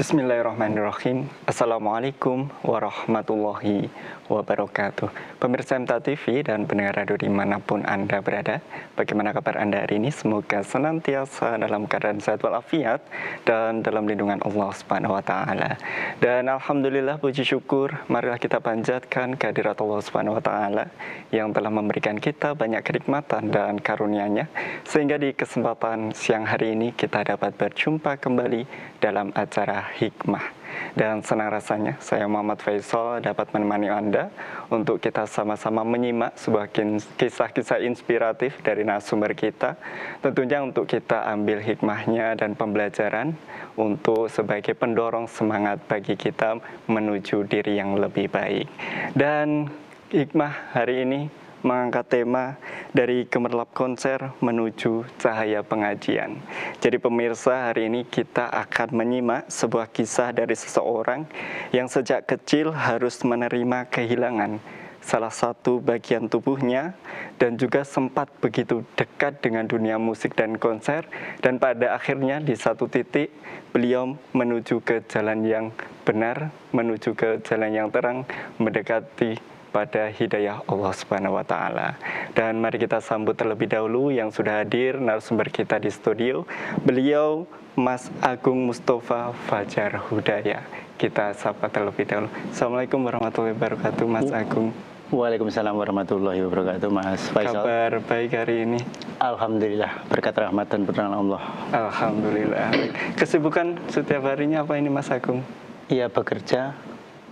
Bismillahirrahmanirrahim. Assalamualaikum warahmatullahi wabarakatuh. Pemirsa MTA TV dan pendengar radio dimanapun Anda berada, bagaimana kabar Anda hari ini? Semoga senantiasa dalam keadaan sehat walafiat dan dalam lindungan Allah Subhanahu wa Ta'ala. Dan alhamdulillah, puji syukur, marilah kita panjatkan kehadirat Allah Subhanahu wa Ta'ala yang telah memberikan kita banyak kenikmatan dan karunia-Nya, sehingga di kesempatan siang hari ini kita dapat berjumpa kembali dalam acara Hikmah. Dan senang rasanya saya Muhammad Faisal dapat menemani Anda untuk kita sama-sama menyimak sebuah kisah-kisah inspiratif dari narasumber kita. Tentunya untuk kita ambil hikmahnya dan pembelajaran untuk sebagai pendorong semangat bagi kita menuju diri yang lebih baik. Dan hikmah hari ini mengangkat tema dari Gemerlap Konser menuju Cahaya Pengajian. Jadi pemirsa, hari ini kita akan menyimak sebuah kisah dari seseorang yang sejak kecil harus menerima kehilangan salah satu bagian tubuhnya dan juga sempat begitu dekat dengan dunia musik dan konser, dan pada akhirnya di satu titik beliau menuju ke jalan yang benar, menuju ke jalan yang terang, mendekati pada hidayah Allah Subhanahu wa Ta'ala. Dan mari kita sambut terlebih dahulu yang sudah hadir narasumber kita di studio. Beliau Mas Agung Mustafa Fajar Hudaya. Kita sapa terlebih dahulu. Assalamualaikum warahmatullahi wabarakatuh, Mas Agung. Waalaikumsalam warahmatullahi wabarakatuh, Mas Faisal. Kabar baik hari ini? Alhamdulillah, berkat rahmat dan pertolongan Allah. Alhamdulillah. Kesibukan setiap harinya apa ini, Mas Agung? Iya, bekerja,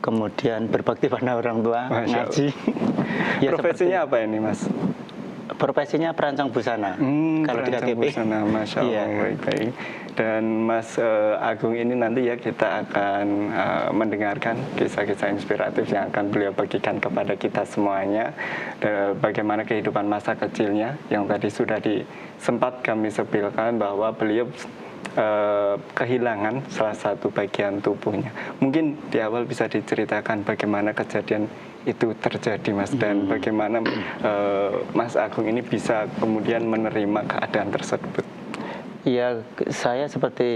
kemudian berbakti pada orang tua, ngaji. Ya, profesinya apa ini, Mas? Profesinya perancang busana. Kalau di KKP. Busana, Masya Allah, baik-baik. Dan Mas Agung ini nanti ya kita akan mendengarkan kisah-kisah inspiratif yang akan beliau bagikan kepada kita semuanya. Dan bagaimana kehidupan masa kecilnya yang tadi sudah sempat kami sepilkan bahwa beliau kehilangan salah satu bagian tubuhnya. Mungkin di awal bisa diceritakan bagaimana kejadian itu terjadi, Mas, dan bagaimana Mas Agung ini bisa kemudian menerima keadaan tersebut. Ya, saya seperti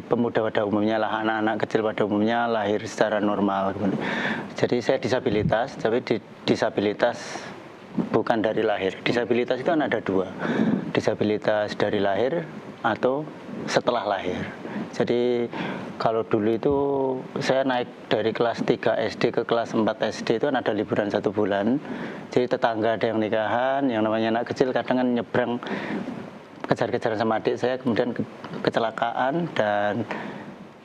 pemuda pada umumnya lah, anak-anak kecil pada umumnya lahir secara normal. Jadi saya disabilitas, tapi disabilitas bukan dari lahir. Disabilitas itu kan ada dua, disabilitas dari lahir atau setelah lahir. Jadi kalau dulu itu saya naik dari kelas 3 SD ke kelas 4 SD itu kan ada liburan 1 bulan. Jadi tetangga ada yang nikahan, yang namanya anak kecil kadang kan nyebrang kejar-kejaran sama adik saya, kemudian kecelakaan. Dan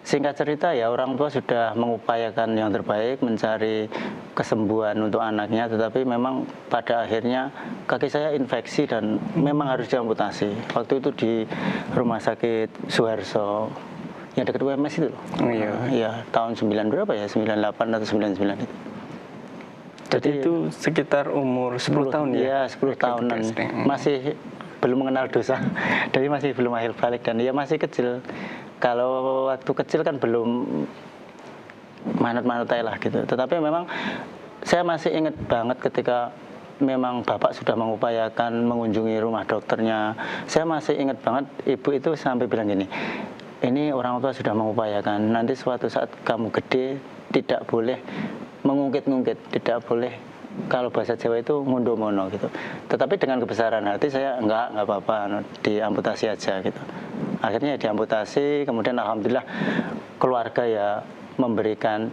singkat cerita ya orang tua sudah mengupayakan yang terbaik mencari kesembuhan untuk anaknya, tetapi memang pada akhirnya kaki saya infeksi dan memang harus diamputasi. Waktu itu di Rumah Sakit Suharso yang dekat UMS itu loh. Oh iya. Iya, tahun 9 berapa ya? 98 atau 99 itu. Jadi itu sekitar umur 10 tahun ya? Iya, 10 tahunan. Masih belum mengenal dosa. Jadi masih belum akhir balik dan ya masih kecil. Kalau waktu kecil kan belum manut-manut lah gitu. Tetapi memang saya masih ingat banget ketika memang bapak sudah mengupayakan mengunjungi rumah dokternya. Saya masih ingat banget ibu itu sampai bilang gini, ini orang tua sudah mengupayakan, nanti suatu saat kamu gede tidak boleh mengungkit-ungkit, tidak boleh, kalau bahasa Jawa itu ngundomono gitu. Tetapi dengan kebesaran hati saya enggak apa-apa, diamputasi aja gitu. Akhirnya diamputasi, kemudian alhamdulillah keluarga ya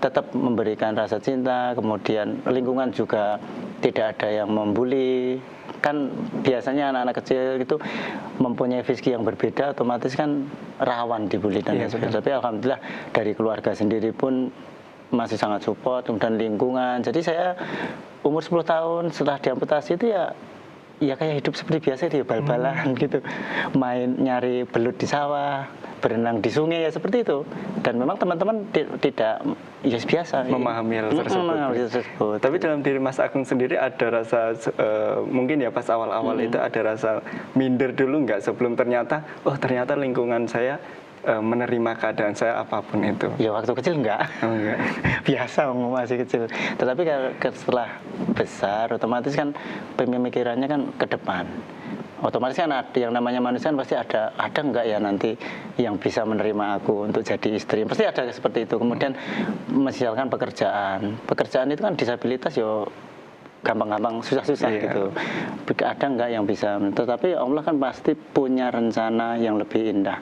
tetap memberikan rasa cinta, kemudian lingkungan juga tidak ada yang membuli. Kan biasanya anak-anak kecil itu mempunyai fisik yang berbeda, otomatis kan rawan dibully dan sebagainya. Tapi alhamdulillah dari keluarga sendiri pun masih sangat support, kemudian lingkungan. Jadi saya umur 10 tahun setelah diamputasi itu ya kayak hidup seperti biasa, dia bal-balan gitu, main nyari belut di sawah, berenang di sungai, ya seperti itu. Dan memang teman-teman tidak ya biasa memahami hal tersebut. Tapi dalam diri Mas Agung sendiri ada rasa mungkin ya pas awal-awal itu ada rasa minder dulu nggak, sebelum ternyata lingkungan saya menerima keadaan saya apapun itu? Ya waktu kecil enggak. Biasa masih kecil. Tetapi setelah besar otomatis kan pemikirannya kan ke depan. otomatis kan ada, yang namanya manusia kan pasti ada nggak ya nanti yang bisa menerima aku untuk jadi istri, pasti ada seperti itu. Kemudian misalkan pekerjaan itu kan disabilitas yo gampang-gampang, susah-susah gitu. Ada nggak yang bisa, tetapi Allah kan pasti punya rencana yang lebih indah.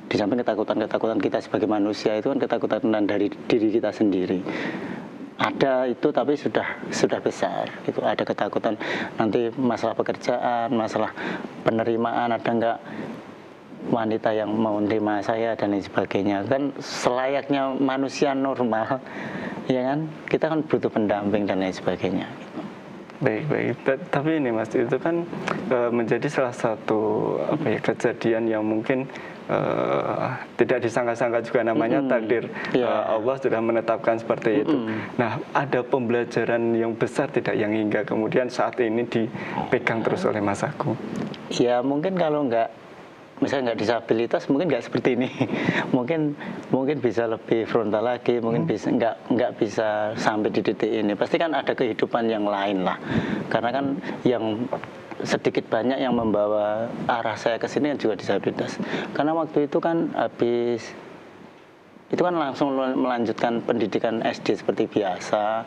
Di samping ketakutan kita sebagai manusia itu kan ketakutan dari diri kita sendiri. Ada itu, tapi sudah besar gitu. Ada ketakutan nanti masalah pekerjaan, masalah penerimaan, ada nggak wanita yang mau menerima saya dan lain sebagainya. Kan selayaknya manusia normal, ya kan, kita kan butuh pendamping dan lain sebagainya. Baik. Tapi ini Mas, itu kan menjadi salah satu kejadian yang mungkin tidak disangka-sangka juga, namanya takdir. Allah sudah menetapkan seperti itu. Nah, ada pembelajaran yang besar tidak yang hingga kemudian saat ini dipegang terus oleh Mas Agung? Ya mungkin kalau misalnya nggak disabilitas mungkin nggak seperti ini. mungkin bisa lebih frontal lagi, mungkin bisa nggak bisa sampai di titik ini. Pasti kan ada kehidupan yang lain lah, karena kan yang sedikit banyak yang membawa arah saya ke sini kan juga disabilitas. Karena waktu itu kan habis itu kan langsung melanjutkan pendidikan SD seperti biasa.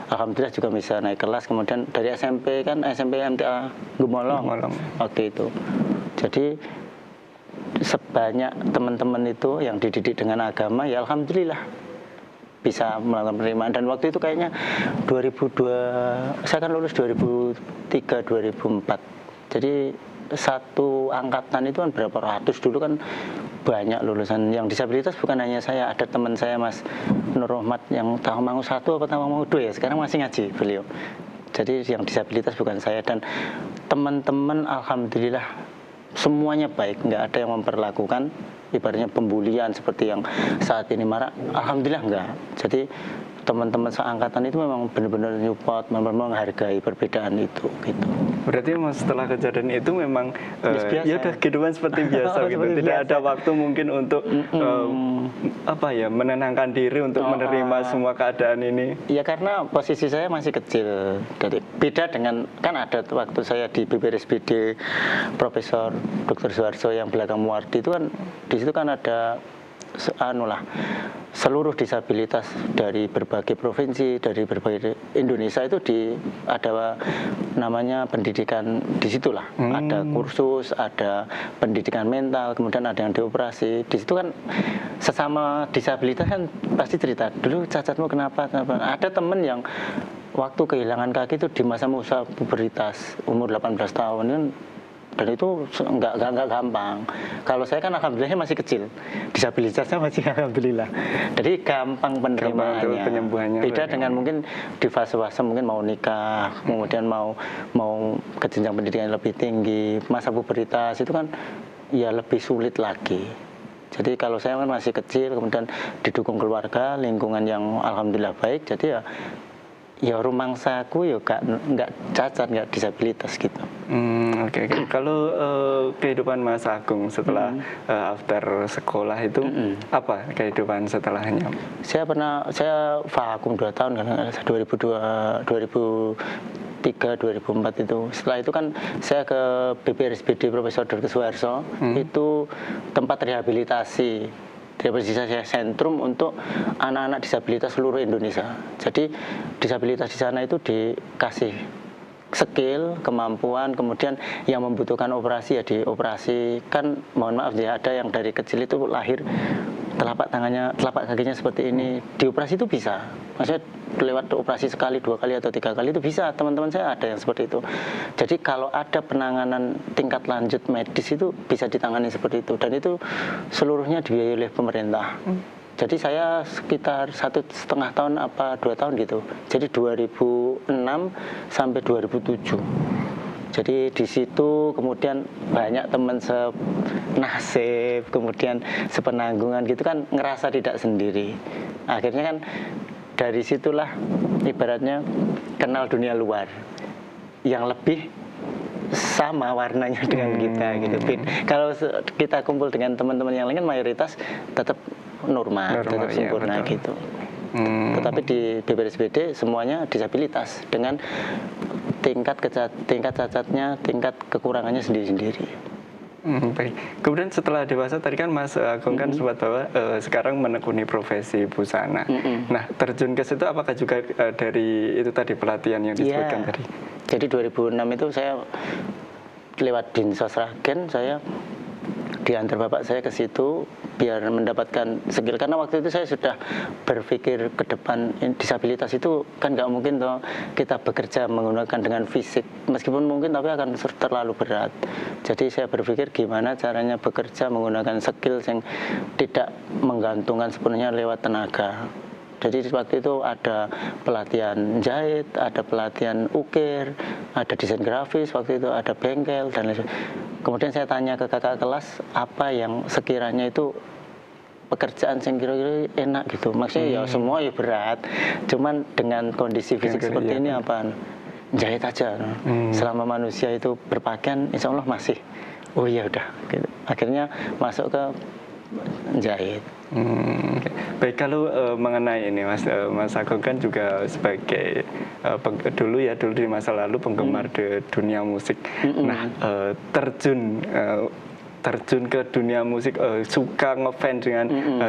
Alhamdulillah juga bisa naik kelas. Kemudian dari SMP MTA Gemolong waktu itu. Jadi sebanyak teman-teman itu yang dididik dengan agama, ya alhamdulillah bisa melakukan penerimaan. Dan waktu itu kayaknya 2002, saya kan lulus 2003 2004. Jadi satu angkatan itu kan berapa ratus, dulu kan banyak lulusan yang disabilitas. Bukan hanya saya, ada teman saya Mas Nur Rahmat yang Tawangmangu 1 atau Tawangmangu 2 ya, sekarang masih ngaji beliau. Jadi yang disabilitas bukan saya, dan teman-teman alhamdulillah semuanya baik, nggak ada yang memperlakukan ibaratnya pembulian seperti yang saat ini marak. Alhamdulillah enggak. Jadi teman-teman seangkatan itu memang benar-benar support, memang menghargai perbedaan itu gitu. Berarti Mas, setelah kejadian itu memang ya udah kehidupan seperti biasa gitu. Seperti Tidak biasa. ada waktu mungkin untuk menenangkan diri untuk menerima semua keadaan ini. Ya karena posisi saya masih kecil. Beda dengan, kan ada waktu saya di BPRSBD Profesor Dr. Suharso yang belakang Muardi itu kan, di situ kan ada seluruh disabilitas dari berbagai provinsi, dari berbagai Indonesia itu ada namanya pendidikan di situlah. Ada kursus, ada pendidikan mental, kemudian ada yang dioperasi. Di situ kan sesama disabilitas kan pasti cerita, dulu cacatmu kenapa? Ada temen yang waktu kehilangan kaki itu di masa pubertas, umur 18 tahun kan. Dan itu nggak gampang. Kalau saya kan alhamdulillah masih kecil, disabilitasnya masih alhamdulillah. Jadi gampang penerimaannya. Penyembuhannya. Beda dengan mungkin di fase-fase mungkin mau nikah, kemudian mau ke jenjang pendidikan yang lebih tinggi, masa pubertas itu kan ya lebih sulit lagi. Jadi kalau saya kan masih kecil, kemudian didukung keluarga, lingkungan yang alhamdulillah baik, jadi ya rumangsaku ya nggak cacat, nggak disabilitas gitu. Oke. Kalau kehidupan Mas Agung setelah after sekolah itu apa kehidupan setelahnya? Saya vakum 2 tahun kan, 2003 2004 itu. Setelah itu kan saya ke BPRSBD Profesor Dr. Suharso, itu tempat rehabilitasi sentrum untuk anak-anak disabilitas seluruh Indonesia. Jadi disabilitas di sana itu dikasih skill, kemampuan, kemudian yang membutuhkan operasi ya dioperasi. Kan mohon maaf ya, ada yang dari kecil itu lahir telapak kakinya seperti ini, dioperasi itu bisa. Maksudnya lewat operasi sekali, 2 kali atau 3 kali itu bisa. Teman-teman saya ada yang seperti itu. Jadi kalau ada penanganan tingkat lanjut medis itu bisa ditangani seperti itu, dan itu seluruhnya dibiayai oleh pemerintah. Jadi saya sekitar 1,5 tahun apa 2 tahun gitu. Jadi 2006 sampai 2007. Jadi di situ kemudian banyak teman senasib, kemudian sepenanggungan gitu kan, ngerasa tidak sendiri. Akhirnya kan dari situlah ibaratnya kenal dunia luar yang lebih sama warnanya dengan kita gitu. Kalau kita kumpul dengan teman-teman yang lain kan mayoritas tetap normal tetap sempurna ya, gitu. Tetapi di BPRSBD semuanya disabilitas dengan tingkat cacatnya, tingkat kekurangannya sendiri-sendiri. Baik. Kemudian setelah dewasa tadi kan Mas Agung kan sempat bahwa sekarang menekuni profesi busana. Nah, terjun ke situ apakah juga dari itu tadi pelatihan yang disebutkan tadi? Jadi 2006 itu saya lewat Dinsos Ragen, saya diantar bapak saya ke situ biar mendapatkan skill, karena waktu itu saya sudah berpikir ke depan disabilitas itu kan nggak mungkin toh kita bekerja menggunakan dengan fisik, meskipun mungkin tapi akan terlalu berat. Jadi saya berpikir gimana caranya bekerja menggunakan skill yang tidak menggantungkan sepenuhnya lewat tenaga. Jadi waktu itu ada pelatihan jahit, ada pelatihan ukir, ada desain grafis, waktu itu ada bengkel dan lain sebagainya. Kemudian saya tanya ke kakak kelas apa yang sekiranya itu pekerjaan yang kira-kira enak gitu. Maksudnya ya semua ya berat, cuman dengan kondisi fisik seperti ini apaan? Jahit aja. Selama manusia itu berpakaian, insya Allah masih. Oh iya udah. Gitu. Akhirnya masuk ke jahit. Baik, kalau mengenai ini Mas Agung kan juga sebagai dulu di masa lalu penggemar dunia musik. Nah, terjun ke dunia musik, suka ngefans dengan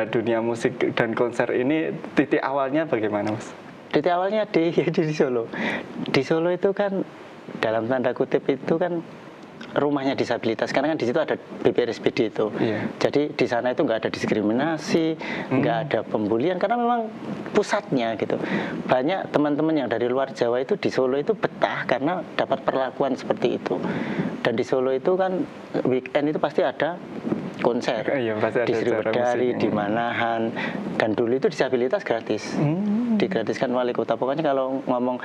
dunia musik dan konser ini, titik awalnya bagaimana, Mas? Titik awalnya di Solo. Di Solo itu kan dalam tanda kutip itu kan rumahnya disabilitas, karena kan di situ ada BPRSPD itu. Jadi di sana itu nggak ada diskriminasi, nggak ada pembulian, karena memang pusatnya gitu. Banyak teman-teman yang dari luar Jawa itu di Solo itu betah karena dapat perlakuan seperti itu. Dan di Solo itu kan weekend itu pasti ada konser, di Sriwedari, di Manahan, dan dulu itu disabilitas gratis, digratiskan wali kota. Pokoknya kalau ngomong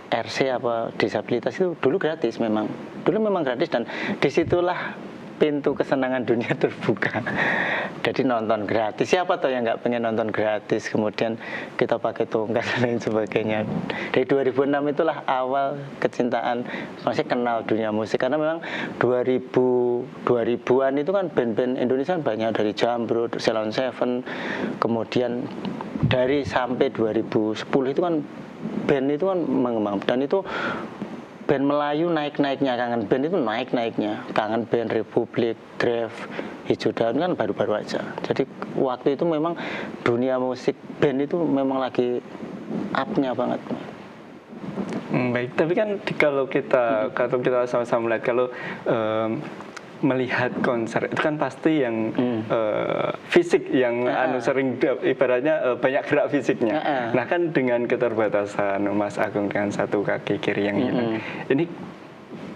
RC apa disabilitas itu dulu gratis, memang gratis, dan disitulah pintu kesenangan dunia terbuka. Jadi nonton gratis, siapa tuh yang nggak pengen nonton gratis, kemudian kita pakai tongkat dan lain sebagainya. Dari 2006 itulah awal kecintaan, maksudnya kenal dunia musik, karena memang 2000-an itu kan band-band Indonesia banyak, dari Jambro, Ceylon Seven, kemudian dari sampai 2010 itu kan band itu kan mengembang, dan itu band Melayu naik-naiknya, Kangen Band itu naik-naiknya, Kangen Band, Republik, Draft, Hijau Daun kan baru-baru aja. Jadi waktu itu memang dunia musik band itu memang lagi up-nya banget. Baik, tapi kan kalau kita sama-sama melihat, kalau melihat konser itu kan pasti yang fisik yang sering ibaratnya banyak gerak fisiknya. Nah kan dengan keterbatasan Mas Agung dengan satu kaki kiri yang hilang, ini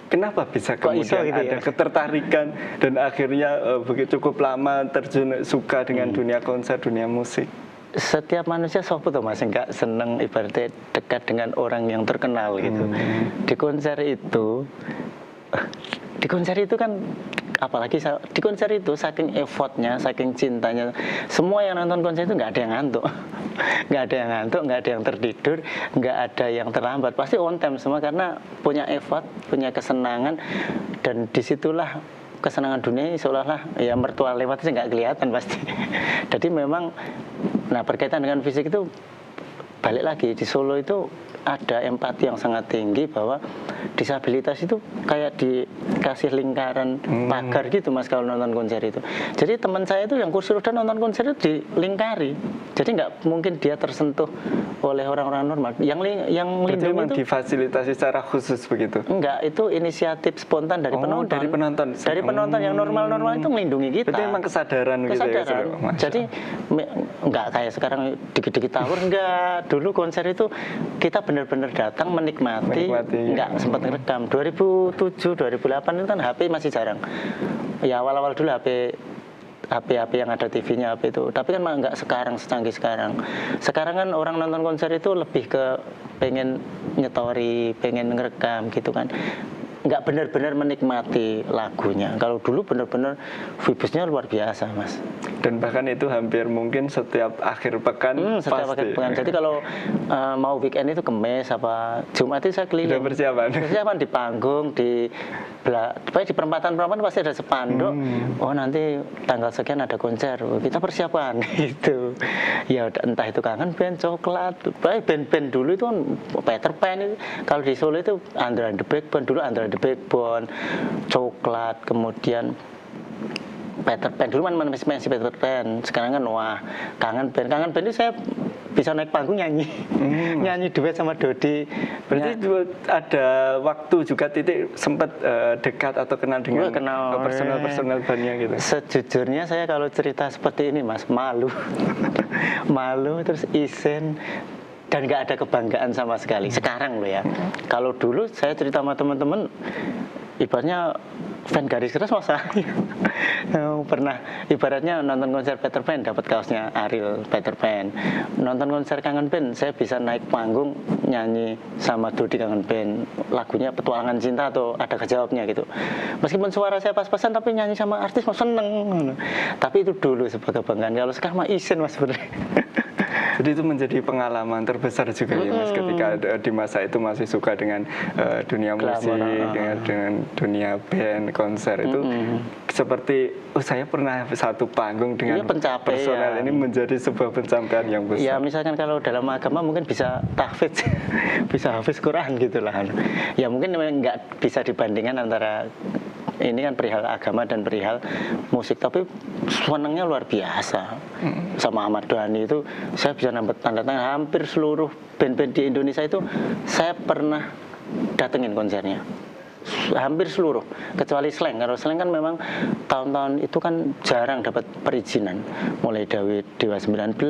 kenapa bisa kemudian ada ketertarikan dan akhirnya begitu cukup lama terjun suka dengan dunia konser, dunia musik? Setiap manusia sopo tuh Mas, nggak seneng ibaratnya dekat dengan orang yang terkenal gitu. Di konser itu kan, apalagi di konser itu saking effortnya, saking cintanya, semua yang nonton konser itu nggak ada yang ngantuk, nggak ada yang tertidur, nggak ada yang terlambat, pasti on time semua karena punya effort, punya kesenangan, dan disitulah kesenangan dunia seolah-olah ya mertua lewat sih nggak kelihatan pasti. Jadi memang, nah berkaitan dengan fisik itu balik lagi di Solo itu ada empati yang sangat tinggi bahwa disabilitas itu kayak dikasih lingkaran pagar gitu Mas kalau nonton konser itu. Jadi teman saya itu yang kursi roda nonton konser itu dilingkari. Jadi nggak mungkin dia tersentuh oleh orang-orang normal. Yang lindungi memang itu difasilitasi secara khusus begitu? Enggak, itu inisiatif spontan dari penonton. Dari penonton yang normal-normal itu melindungi kita. Berarti memang kesadaran. Gitu ya? Jadi enggak kayak sekarang dikit-dikit tawur, enggak. Dulu konser itu kita benar-benar datang menikmati enggak sempat ngerekam. 2007, 2008 itu kan HP masih jarang. Ya awal-awal dulu HP yang ada TV-nya HP itu. Tapi kan enggak sekarang secanggih sekarang. Sekarang kan orang nonton konser itu lebih ke pengen nyetori, pengen ngerekam gitu kan. nggak benar-benar menikmati lagunya. Kalau dulu benar-benar vibesnya luar biasa, Mas. Dan bahkan itu hampir mungkin setiap akhir pekan Setiap pasti. akhir pekan. Jadi kalau mau weekend itu Kemis apa Jumat itu saya keliling. Udah persiapan Di panggung, di perempatan-perempatan pasti ada spanduk. Oh nanti tanggal sekian ada konser. Oh, kita persiapan gitu. Ya entah itu Kangen Band, Coklat, band-band dulu itu kan Peter Pan itu. Kalau di Solo itu Andra and the Backbone, dulu Andra and the Backbone, Coklat, kemudian Peter Pan, dulu masih Peter Pan, sekarang kan wah Kangen Band itu saya bisa naik panggung nyanyi nyanyi duet sama Dodi. Berarti ada waktu juga titik sempat dekat atau kenal dengan personal bandnya gitu. Sejujurnya saya kalau cerita seperti ini Mas, malu malu terus isen dan nggak ada kebanggaan sama sekali sekarang loh ya. Kalau dulu saya cerita sama teman-teman ibaratnya fan garis keras masa pernah ibaratnya nonton konser Peter Pan dapat kaosnya Ariel Peter Pan, nonton konser Kangen Band saya bisa naik panggung nyanyi sama Dodi Kangen Band lagunya Petualangan Cinta atau Ada Kejawabnya gitu, meskipun suara saya pas-pasan tapi nyanyi sama artis mau seneng. Tapi itu dulu sebagai kebanggaan, kalau sekarang mah isen Mas sebenarnya. Jadi itu menjadi pengalaman terbesar juga ya Mas, ketika di masa itu masih suka dengan dunia musik, dengan dunia band, konser itu seperti saya pernah satu panggung dengan personal ini menjadi sebuah pencapaian yang besar. Ya misalkan kalau dalam agama mungkin bisa tahfidz, bisa hafiz Quran gitulah. Ya mungkin nggak bisa dibandingkan antara ini kan perihal agama dan perihal musik, tapi senangnya luar biasa. Sama Ahmad Dhani itu saya bisa nambah tanda tangan hampir seluruh band-band di Indonesia itu saya pernah datengin konsernya. Hampir seluruh, kecuali Slank. Kalau Slank kan memang tahun-tahun itu kan jarang dapat perizinan. Mulai Dewa 19,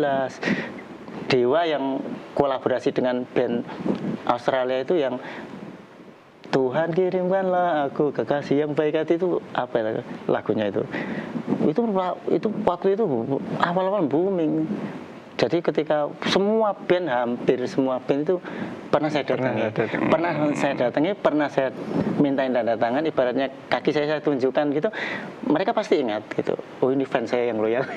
Dewa yang kolaborasi dengan band Australia itu yang Tuhan kirimkanlah aku kekasih yang baik hati, itu apa ya lagunya itu waktu itu awal-awal booming. Jadi ketika hampir semua band itu pernah saya datangi, pernah saya mintain tanda tangan, ibaratnya kaki saya tunjukkan gitu, mereka pasti ingat gitu, oh ini fans saya yang loyal.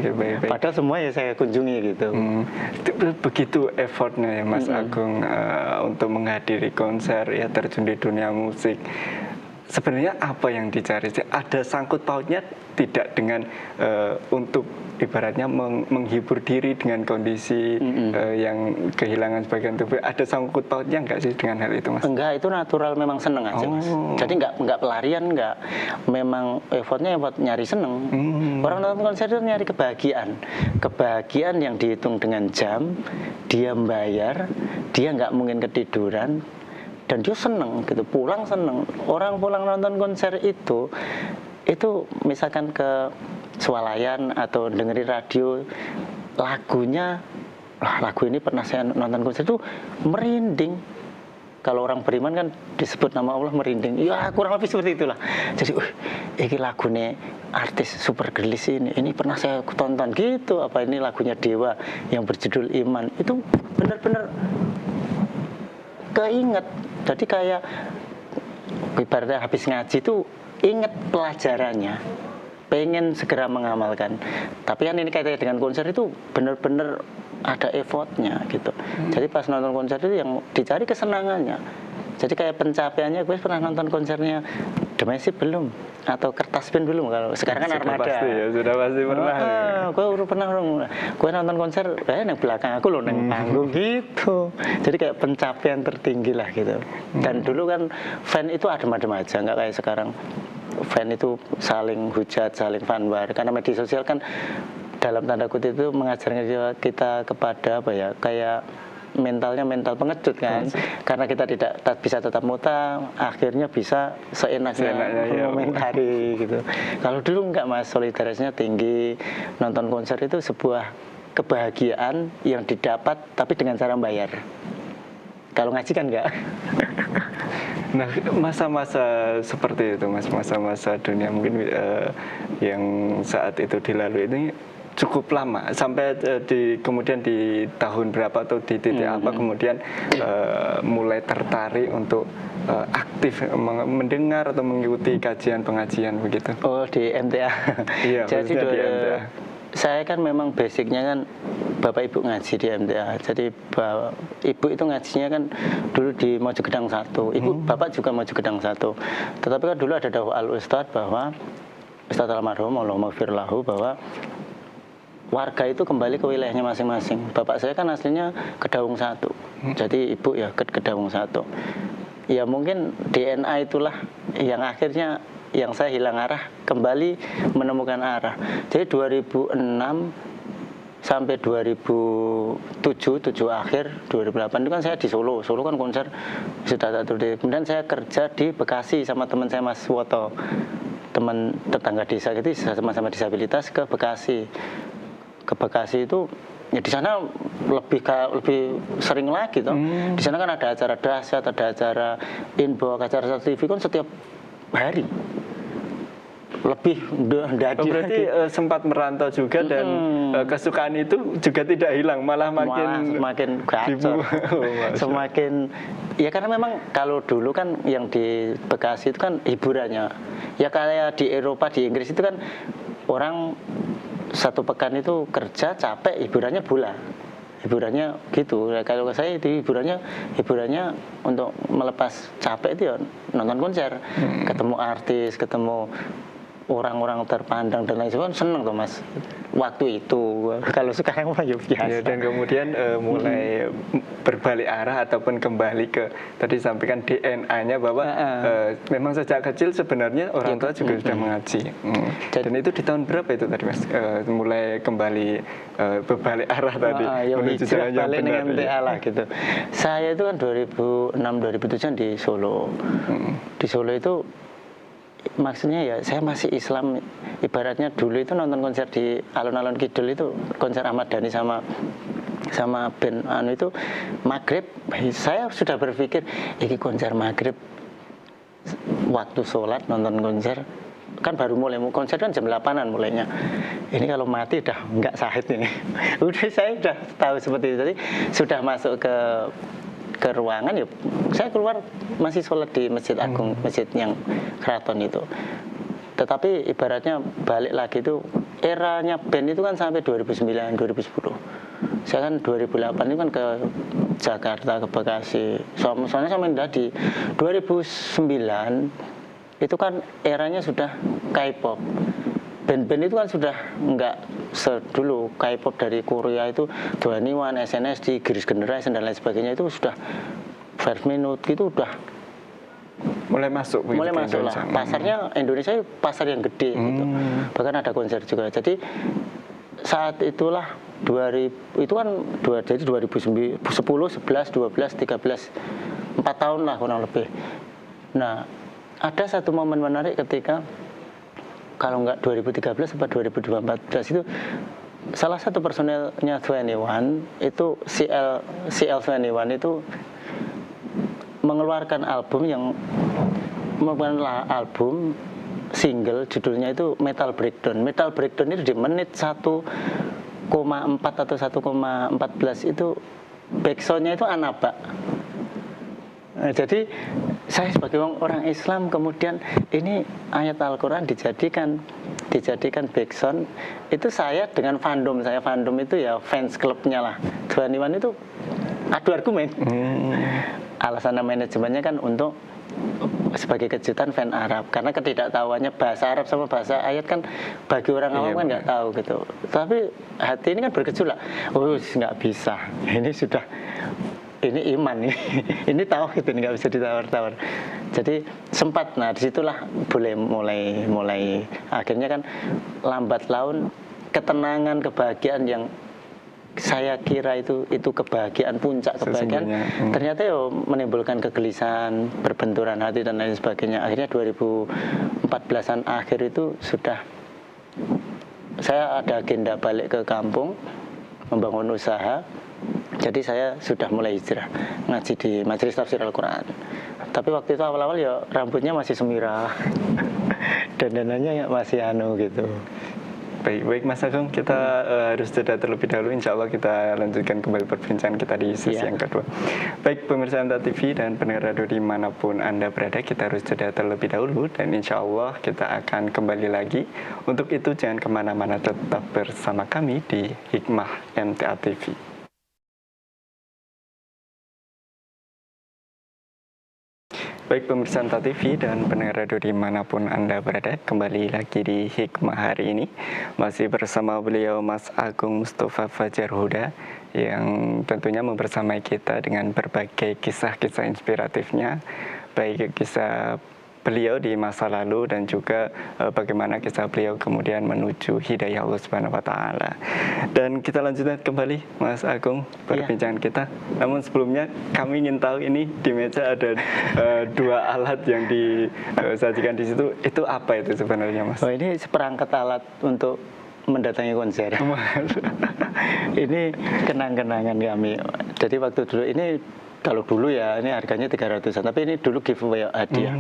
Baik. Padahal semua ya saya kunjungi gitu. Begitu effortnya ya Mas Agung untuk menghadiri konser, ya terjun di dunia musik. Sebenarnya apa yang dicari? Ada sangkut pautnya tidak dengan untuk ibaratnya menghibur diri dengan kondisi yang kehilangan sebagian tubuh, ada sangkut pautnya nggak sih dengan hal itu Mas? Enggak, itu natural, memang seneng aja Mas. Jadi nggak pelarian, nggak, memang effortnya buat nyari seneng. Orang nonton konser itu nyari kebahagiaan yang dihitung dengan jam, dia membayar, dia nggak mungkin ketiduran, dan dia seneng gitu, pulang seneng. Orang pulang nonton konser itu misalkan ke swalayan atau dengerin radio, lagunya, lagu ini pernah saya nonton konser itu merinding. Kalau orang beriman kan disebut nama Allah merinding. Ya kurang lebih seperti itulah. Jadi, ini lagunya artis super girlis ini pernah saya tonton gitu. Apa ini lagunya Dewa yang berjudul Iman? Itu benar-benar keinget. Jadi kayak ibaratnya habis ngaji itu inget pelajarannya, pengen segera mengamalkan. Tapi kan ini kaitannya dengan konser itu benar-benar ada effortnya gitu. Jadi pas nonton konser itu yang dicari kesenangannya. Jadi kayak pencapaiannya, gue pernah nonton konsernya The Massive belum? Atau Kertas Band belum? Kalau sekarang kan Armada. Sudah pasti pernah. Gue udah pernah. Gue nonton konser, yang belakang aku loh, neng panggung gitu. Jadi kayak pencapaian tertinggi lah gitu. Dan dulu kan fan itu adem-adem aja, nggak kayak sekarang. Fan itu saling hujat, saling fanwar. Karena media sosial kan dalam tanda kutip itu mengajarkan kita kepada apa ya, kayak mental pengecut kan, karena kita tidak bisa tetap muta, akhirnya bisa seenaknya mengomentari gitu. Kalau dulu enggak Mas, solidaritasnya tinggi, nonton konser itu sebuah kebahagiaan yang didapat tapi dengan cara bayar. Kalau ngaji kan enggak. Nah, masa-masa seperti itu Mas, masa-masa dunia mungkin yang saat itu dilalui ini cukup lama, sampai kemudian di tahun berapa atau di titik apa kemudian mulai tertarik untuk aktif mendengar atau mengikuti kajian pengajian begitu? Oh, di MTA. Iya, Jadi khususnya di MTA. saya kan memang basicnya kan bapak ibu ngaji di MTA. Jadi ibu itu ngajinya kan dulu di Mojokedang 1. Ibu bapak juga Mojokedang 1. Tetapi kan dulu ada dawuh al ustadz bahwa Ustadz almarhum Allahumma gfir lahu, bahwa warga itu kembali ke wilayahnya masing-masing. Bapak saya kan aslinya Kedaung 1. Jadi ibu ya ke Kedaung 1. Ya mungkin DNA itulah yang akhirnya yang saya hilang arah, kembali menemukan arah. Jadi 2006 sampai 2007 akhir 2008 itu kan saya di Solo kan konser sudah satu. Kemudian saya kerja di Bekasi sama teman saya Mas Woto, teman tetangga desa gitu, sama-sama disabilitas ke Bekasi itu ya di sana lebih sering lagi toh. Di sana kan ada acara dahsyat, ada acara inbox, acara TV kan setiap hari. Lebih berarti sempat merantau juga dan kesukaan itu juga tidak hilang, malah makin gacor. Semakin ya, karena memang kalau dulu kan yang di Bekasi itu kan hiburannya ya kayak di Eropa, di Inggris itu kan orang satu pekan itu kerja capek, hiburannya bola, hiburannya gitu. Kalau saya itu hiburannya untuk melepas capek itu ya nonton konser, ketemu artis, ketemu orang-orang terpandang dan lain sebagainya, seneng tuh Mas waktu itu. Kalau sekarang mah ya biasa. Ya, dan kemudian mulai berbalik arah ataupun kembali ke tadi sampaikan DNA-nya bahwa memang sejak kecil sebenarnya orang tua juga sudah mengaji. Dan itu di tahun berapa itu tadi Mas? Mulai kembali berbalik arah tadi menuju jalan yang benar. MTA lah gitu. Saya itu kan 2006 2007 di Solo. Di Solo itu maksudnya ya saya masih Islam, ibaratnya dulu itu nonton konser di alun-alun Kidul itu konser Ahmad Dhani sama band itu maghrib, saya sudah berpikir ini konser maghrib waktu sholat nonton konser kan baru mulai konser kan jam 8-an mulainya, ini kalau mati udah nggak sahid ini. Saya udah tahu seperti itu. Jadi sudah masuk ke ruangan ya saya keluar masih sholat di Masjid Agung, masjid yang keraton itu. Tetapi ibaratnya balik lagi itu eranya band itu kan sampai 2009 2010. Saya kan 2008 itu kan ke Jakarta, ke Bekasi. Soalnya saya main di 2009 itu kan eranya sudah K-pop. Band-band itu kan sudah nggak dulu K-pop dari Korea itu 2NE1, SNSD, Girls' Generation dan lain sebagainya itu sudah First Minute gitu udah mulai masuk lah. Pasarnya Indonesia pasar yang gede gitu. Bahkan ada konser juga. Jadi saat itulah 2000 itu kan jadi 2010, 11, 12, 13, 4 tahun lah kurang lebih. Nah, ada satu momen menarik ketika kalau nggak 2013 atau 2014 itu salah satu personelnya 2NE1 itu CL21 itu mengeluarkan album single judulnya itu Metal Breakdown. Metal Breakdown itu di menit 1,4 atau 1,14 itu backsoundnya itu Anaba. Nah, jadi saya sebagai orang Islam kemudian ini ayat Al-Quran dijadikan backsound, itu saya dengan fandom itu ya fans klubnya lah 2NE1 itu adu argumen. Alasan manajemennya kan untuk sebagai kejutan fan Arab karena ketidaktahuannya bahasa Arab sama bahasa ayat kan bagi orang awam kan nggak tahu gitu. Tapi hati ini kan bergejolak, nggak bisa, ini iman nih, ini tauhid, ini nggak bisa ditawar-tawar. Jadi sempat, disitulah mulai akhirnya kan lambat laun ketenangan, kebahagiaan yang saya kira itu kebahagiaan, puncak kebahagiaan, ternyata ya menimbulkan kegelisahan, berbenturan hati dan lain sebagainya. Akhirnya 2014-an akhir itu sudah saya ada agenda balik ke kampung membangun usaha. Jadi saya sudah mulai hijrah ngaji di Majelis Tafsir Al-Quran. Tapi waktu itu awal-awal ya rambutnya masih semirah, dandanannya masih gitu. Baik Mas Agung, kita harus jeda terlebih dahulu. Insya Allah kita lanjutkan kembali perbincangan kita di sesi yang kedua. Baik pemirsa MTA TV dan pendengar radio dimanapun Anda berada, kita harus jeda terlebih dahulu dan insya Allah kita akan kembali lagi. Untuk itu jangan kemana-mana, tetap bersama kami di Hikmah MTA TV. Baik pemirsa MTA TV dan pendengar radio dimanapun Anda berada, kembali lagi di Hikmah hari ini. Masih bersama beliau Mas Agung Mustafa Fajar Huda yang tentunya membersamai kita dengan berbagai kisah-kisah inspiratifnya, baik kisah beliau di masa lalu dan juga bagaimana kisah beliau kemudian menuju hidayah Allah Subhanahu wa taala. Dan kita lanjutkan kembali Mas Agung perbincangan kita. Namun sebelumnya kami ingin tahu ini di meja ada dua alat yang disajikan di situ. Itu apa itu sebenarnya Mas? Oh, ini seperangkat alat untuk mendatangi konser. Ini kenang-kenangan kami. Jadi waktu dulu ini, kalau dulu ya ini harganya 300-an, tapi ini dulu giveaway hadiah.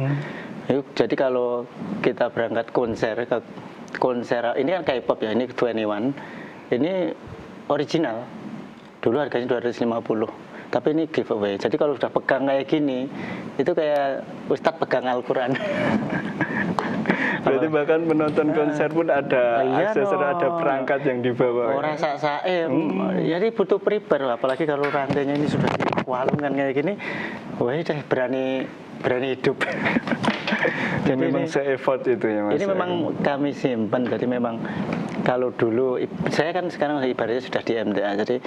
Jadi kalau kita berangkat konser ini kan K-pop ya, ini 21. Ini original. Dulu harganya 250. Tapi ini giveaway. Jadi kalau sudah pegang kayak gini, itu kayak Ustadz pegang Al-Qur'an. Berarti bahkan menonton konser pun ada aksesoris, ada perangkat yang dibawa. Orang sak-sae, jadi butuh prepare, apalagi kalau rantainya ini sudah dikualungan kayak gini, wah udah berani hidup. Jadi memang se-effort itu ya Mas. Ini memang kami simpan, jadi memang kalau dulu, saya kan sekarang ibaratnya sudah di MTA, jadi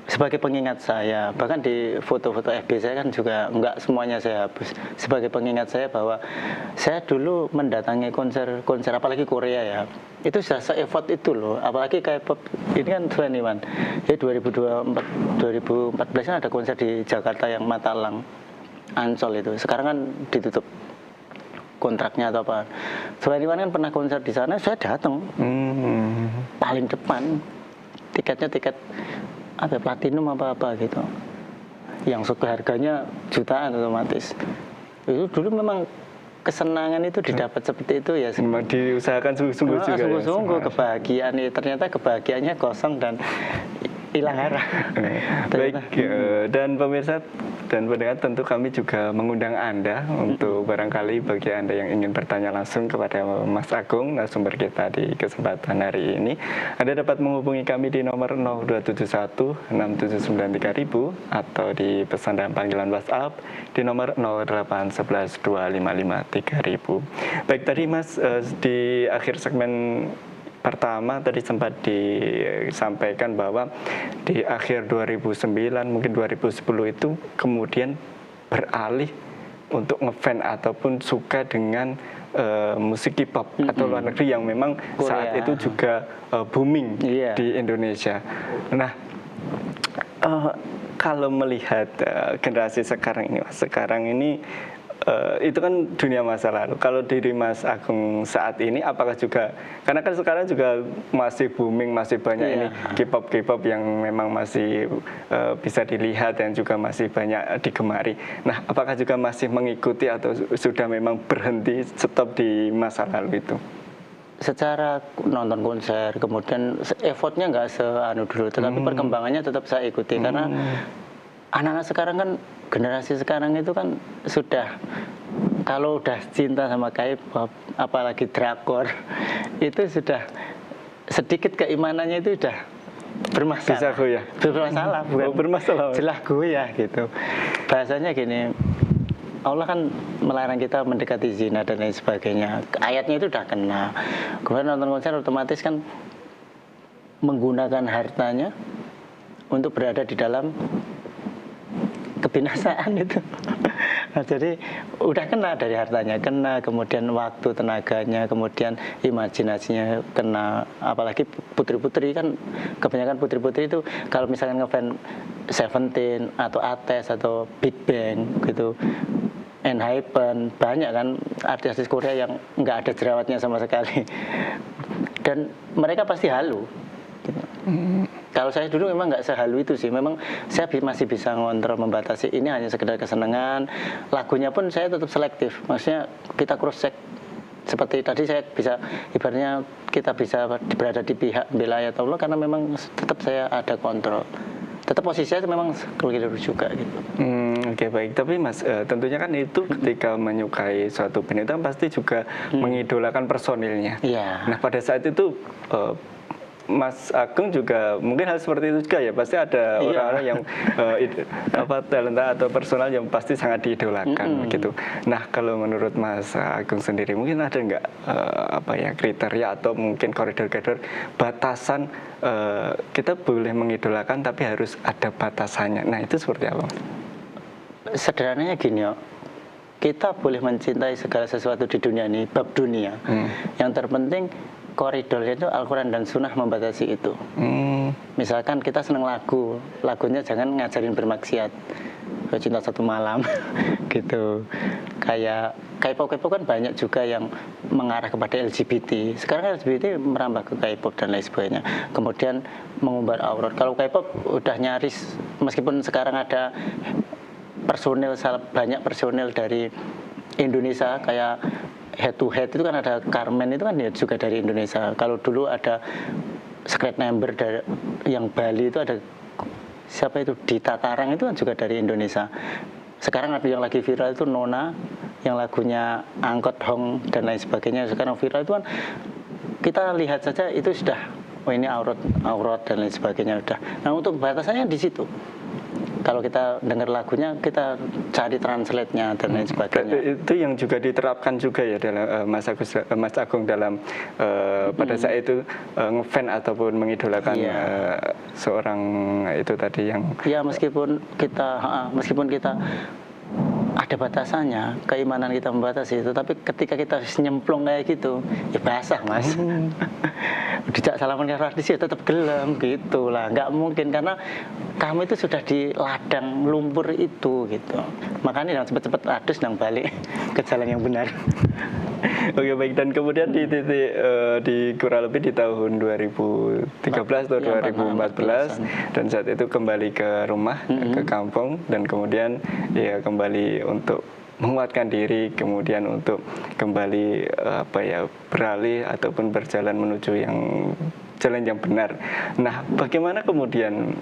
sebagai pengingat saya, bahkan di foto-foto FB saya kan juga enggak semuanya saya hapus. Sebagai pengingat saya bahwa saya dulu mendatangi konser apalagi Korea ya, itu sudah se-effort itu loh, apalagi K-pop ini kan 21. Jadi 2014 kan ada konser di Jakarta yang Matalang, Ancol itu. Sekarang kan ditutup kontraknya atau apa. 21 kan pernah konser di sana, saya datang. Paling depan. Tiketnya tiket apa platinum apa gitu. Yang suka harganya jutaan otomatis. Itu dulu memang kesenangan itu didapat seperti itu ya. Memang diusahakan sungguh-sungguh juga. Sungguh-sungguh ya, kebahagiaan ternyata kebahagiaannya kosong dan hilang arah. Baik, dan pemirsa dan pendengar, tentu kami juga mengundang Anda untuk barangkali bagi Anda yang ingin bertanya langsung kepada Mas Agung, narasumber kita di kesempatan hari ini, Anda dapat menghubungi kami di nomor 0271 6793000 atau di pesan dan panggilan WhatsApp di nomor 0811 255 3000. Baik, tadi Mas di akhir segmen pertama tadi sempat disampaikan bahwa di akhir 2009 mungkin 2010 itu kemudian beralih untuk ngefan ataupun suka dengan musik K-pop atau luar negeri yang memang Korea saat itu juga booming di Indonesia. Nah, kalau melihat generasi sekarang ini itu kan dunia masa lalu. Kalau diri Mas Agung saat ini, apakah juga, karena kan sekarang juga masih booming, masih banyak ini K-pop yang memang masih bisa dilihat dan juga masih banyak digemari. Nah, apakah juga masih mengikuti atau sudah memang berhenti stop di masa lalu itu? Secara nonton konser, kemudian effortnya nggak seanu dulu, tetapi perkembangannya tetap saya ikuti karena anak-anak sekarang kan, generasi sekarang itu kan sudah, kalau udah cinta sama K-pop, apalagi drakor, itu sudah sedikit keimanannya itu udah bermasalah. Bisa goyah? Bermasalah, bukan bermasalah. Jelas goyah gitu. Bahasanya gini, Allah kan melarang kita mendekati zina dan lain sebagainya. Ayatnya itu udah kena. Kemudian nonton konser otomatis kan menggunakan hartanya untuk berada di dalam kebinasaan itu. Nah, jadi udah kena dari hartanya, kena, kemudian waktu, tenaganya, kemudian imajinasinya kena. Apalagi putri-putri kan, kebanyakan putri-putri itu kalau misalkan ngefans Seventeen atau ATEEZ atau Big Bang gitu, ENHYPEN, banyak kan artis-artis Korea yang nggak ada jerawatnya sama sekali. Dan mereka pasti halu gitu. Kalau saya dulu memang nggak sehalu itu sih, memang saya masih bisa ngontrol, membatasi, ini hanya sekedar kesenangan. Lagunya pun saya tetap selektif, maksudnya kita cross check seperti tadi saya bisa ibaratnya kita bisa berada di pihak bela ayat Allah karena memang tetap saya ada kontrol. Tetap posisinya itu memang keliru juga gitu. Oke, baik. Tapi Mas, tentunya kan itu ketika menyukai suatu band itu kan pasti juga mengidolakan personilnya. Iya. Nah, pada saat itu Mas Agung juga mungkin hal seperti itu juga ya. Pasti ada orang-orang yang talenta atau personal yang pasti sangat diidolakan gitu. Nah, kalau menurut Mas Agung sendiri mungkin ada nggak kriteria atau mungkin koridor-koridor batasan kita boleh mengidolakan tapi harus ada batasannya. Nah, itu seperti apa, Mas? Sederhananya gini ya, kita boleh mencintai segala sesuatu di dunia ini, bab dunia. Yang terpenting koridornya itu Al-Quran dan Sunnah membatasi itu. Misalkan kita seneng lagunya jangan ngajarin bermaksiat, cinta satu malam, gitu. Kayak K-pop kan banyak juga yang mengarah kepada LGBT. Sekarang LGBT merambah ke K-pop dan lain sebagainya. Kemudian mengumbar aurat. Kalau K-pop udah nyaris, meskipun sekarang ada banyak personil dari Indonesia kayak Head to Head itu kan ada Carmen itu kan ya juga dari Indonesia. Kalau dulu ada Secret Number dari yang Bali itu ada siapa itu Dita Tarang itu kan juga dari Indonesia. Sekarang ada yang lagi viral itu Nona yang lagunya Angkot Hong dan lain sebagainya. Sekarang viral itu kan kita lihat saja itu sudah ini aurat dan lain sebagainya udah. Nah, untuk batasannya di situ. Kalau kita dengar lagunya, kita cari translate-nya dan lain sebagainya. Itu yang juga diterapkan juga ya dalam Mas Agung dalam pada saat itu ngefan ataupun mengidolakan seorang itu tadi yang. Ya meskipun kita ada batasannya, keimanan kita membatasi, tetapi ketika kita nyemplung kayak gitu, ya basah Mas. Dijak salaman karo artis ya tetap gelem gitu lah, nggak mungkin karena kamu itu sudah di ladang lumpur itu gitu. Makanya yang cepet-cepet adus dan balik ke jalan yang benar. Oke, baik. Dan kemudian di titik di kurang lebih di tahun 2013 atau 2014 dan saat itu kembali ke rumah ke kampung dan kemudian ya kembali untuk menguatkan diri, kemudian untuk kembali beralih ataupun berjalan menuju jalan yang benar. Nah, bagaimana kemudian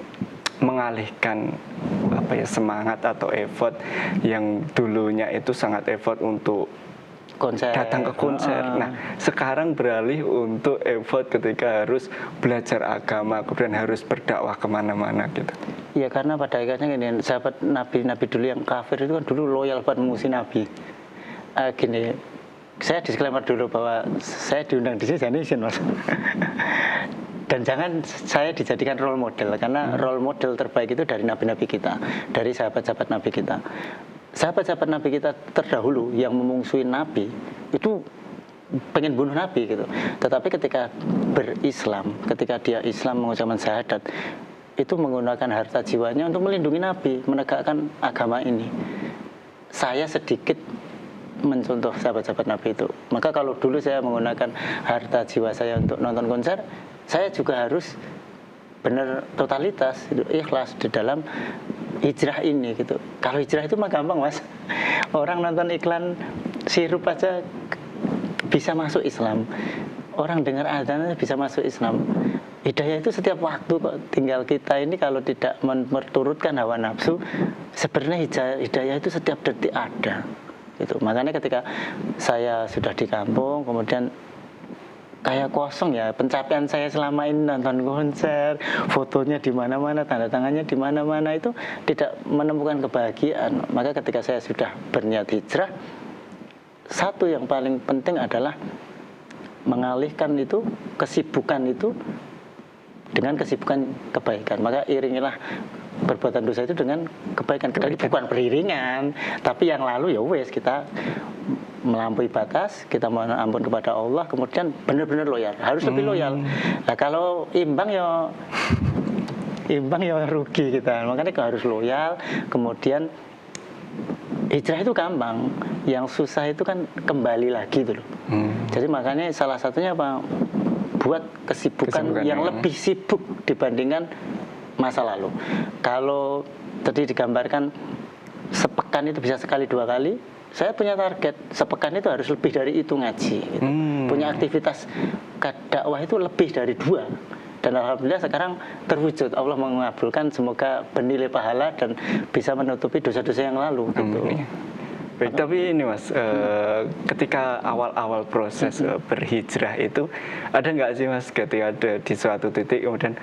mengalihkan semangat atau effort yang dulunya itu sangat effort untuk datang ke konser. Nah, sekarang beralih untuk effort ketika harus belajar agama, kemudian harus berdakwah kemana-mana gitu. Ya karena pada akhirnya gini, sahabat nabi dulu yang kafir itu kan dulu loyal pada musuh nabi. Gini, saya disclaimer dulu bahwa saya diundang di sini saya izin Mas. Dan jangan saya dijadikan role model karena role model terbaik itu dari nabi-nabi kita, dari sahabat-sahabat nabi kita. Sahabat-sahabat Nabi kita terdahulu yang memungsuhi Nabi itu pengen bunuh Nabi gitu. Tetapi ketika berislam, ketika dia Islam mengucapkan syahadat, itu menggunakan harta jiwanya untuk melindungi Nabi, menegakkan agama ini. Saya sedikit mencontoh sahabat-sahabat Nabi itu. Maka kalau dulu saya menggunakan harta jiwa saya untuk nonton konser, saya juga harus benar totalitas, ikhlas di dalam hijrah ini gitu. Kalau hijrah itu mah gampang Mas. Orang nonton iklan sirup aja bisa masuk Islam. Orang dengar adzan bisa masuk Islam. Hidayah itu setiap waktu kok. Tinggal kita ini kalau tidak memperturutkan hawa nafsu, sebenarnya hidayah itu setiap detik ada. Gitu. Makanya ketika saya sudah di kampung, kemudian kayak kosong ya pencapaian saya selama ini nonton konser, fotonya di mana-mana, tanda tangannya di mana-mana itu tidak menemukan kebahagiaan. Maka ketika saya sudah berniat hijrah, satu yang paling penting adalah mengalihkan itu kesibukan itu dengan kesibukan kebaikan. Maka iringilah perbuatan dosa itu dengan kebaikan. Jadi bukan beriringan, tapi yang lalu ya wes kita melampaui batas, kita mohon ampun kepada Allah, kemudian benar-benar loyal, harus lebih loyal. Nah kalau imbang ya rugi kita, makanya harus loyal. Kemudian hijrah itu gampang, yang susah itu kan kembali lagi dulu. Jadi makanya salah satunya apa? Buat kesibukan yang lebih sibuk dibandingkan masa lalu. Kalau tadi digambarkan sepekan itu bisa sekali 2 kali, saya punya target sepekan itu harus lebih dari itu ngaji gitu. Punya aktivitas dakwah itu lebih dari 2, dan alhamdulillah sekarang terwujud. Allah mengabulkan, semoga bernilai pahala dan bisa menutupi dosa-dosa yang lalu gitu. Baik, tapi ini Mas, ketika awal-awal proses berhijrah itu ada nggak sih Mas ketika ada di suatu titik kemudian